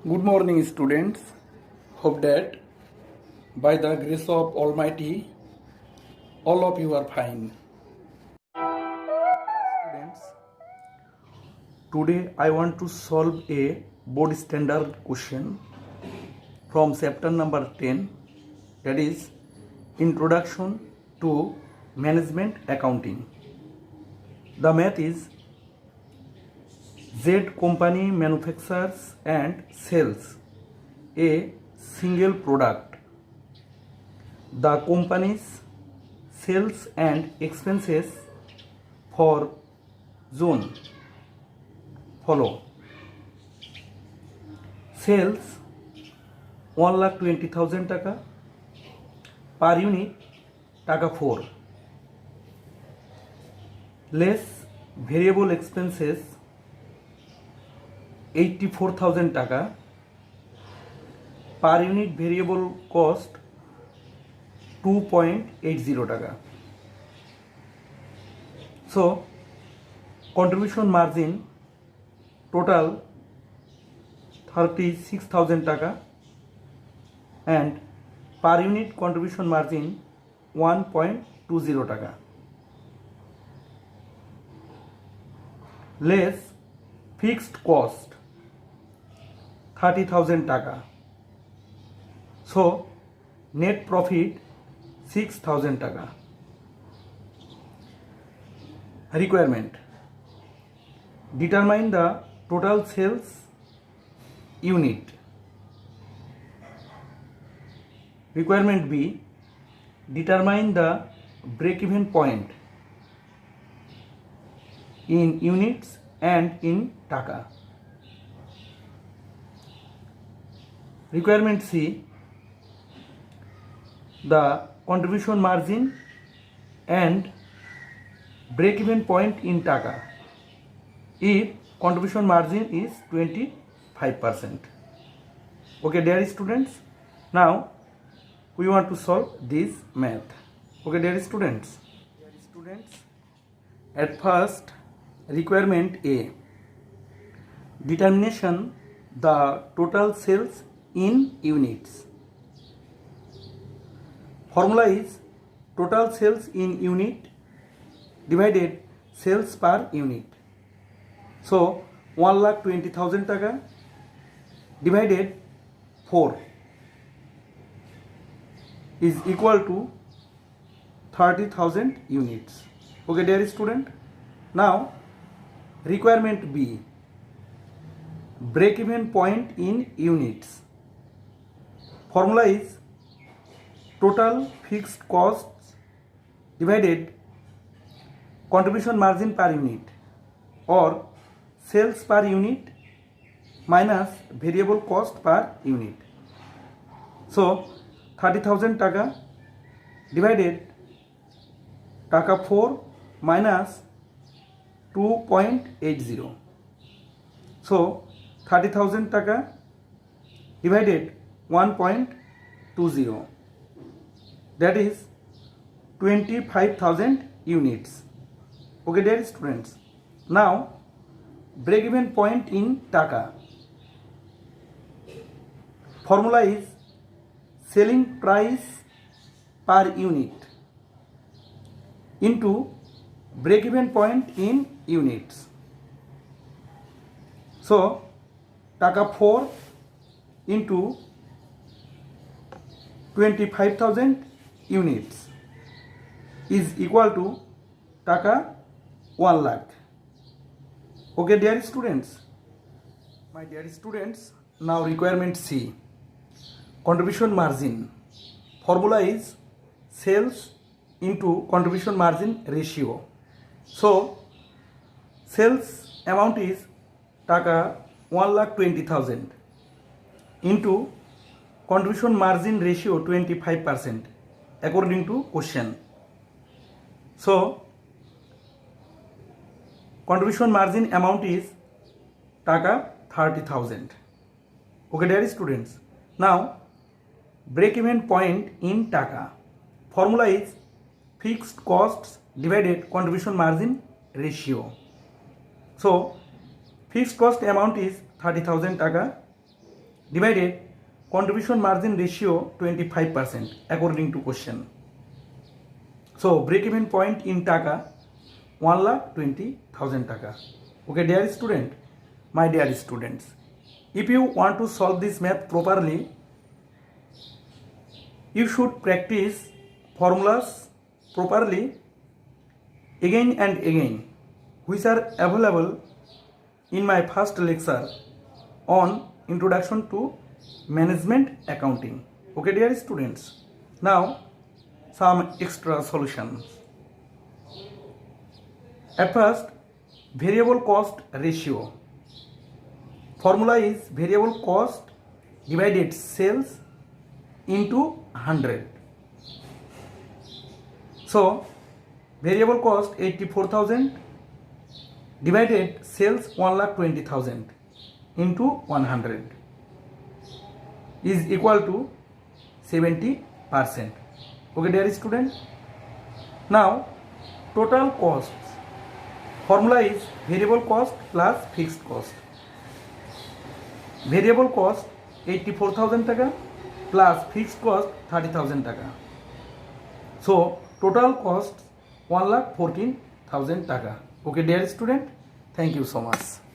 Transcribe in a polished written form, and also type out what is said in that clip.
Good morning, students. Hope that by the grace of Almighty, all of you are fine. Students, today I want to solve a board standard question from chapter number 10, that is Introduction to Management Accounting. The math is Z company manufactures and sells a single product. The company's sales and expenses for June follow. Sales 1,20,000 টাকা, per unit টাকা 4, less variable expenses 84,000 টাকা, per unit variable cost 2.80 টাকা. So contribution margin total 36,000 টাকা and per unit contribution margin 1.20 টাকা. Less fixed cost 30,000 টাকা. So net profit 6,000 টাকা. Requirement: determine the total sales unit. Requirement B: determine the break-even point in units and in টাকা. Requirement C: the contribution margin and break-even point in টাকা if contribution margin is 25%. Okay, dear students, now we want to solve this math. Okay, dear students, at first, requirement A: determination the total sales in units. Formula is total sales in unit divided sales per unit. So 1,20,000 টাকা divided 4 is equal to 30,000 units. Okay, dear student, now requirement B: break-even point in units. Formula is total fixed costs divided contribution margin per unit or sales per unit minus variable cost per unit. So 30,000 টাকা divided টাকা 4 minus 2.80. So 30,000 টাকা divided 1.20, that is 25,000 units. Okay, dear students, now break-even point in টাকা. Formula is selling price per unit into break-even point in units. So টাকা 4 into 25,000 units is equal to টাকা 1 lakh. Okay, dear students, my dear students, now requirement C: contribution margin. Formula is sales into contribution margin ratio. So sales amount is টাকা 1,20,000 into contribution margin ratio 25% according to question. So contribution margin amount is টাকা 30,000. Okay, dear students, now break-even point in টাকা. Formula is fixed costs divided contribution margin ratio. So fixed cost amount is 30,000 টাকা divided contribution margin ratio 25% according to question. So break even point in taka 1,20,000 taka. Okay, dear student, my dear students, if you want to solve this math properly, you should practice formulas properly again and again, which are available in my first lecture on Introduction to Management Accounting. Okay, dear students, now some extra solutions. At first, variable cost ratio. Formula is variable cost divided sales into 100. So variable cost 84,000 divided sales 1,20,000 into 100 is equal to 70%. Okay, dear student. Now total costs. Formula is variable cost plus fixed cost. Variable cost 84,000 taka plus fixed cost 30,000 taka. So total cost 1,14,000 taka. Okay, dear student, thank you so much.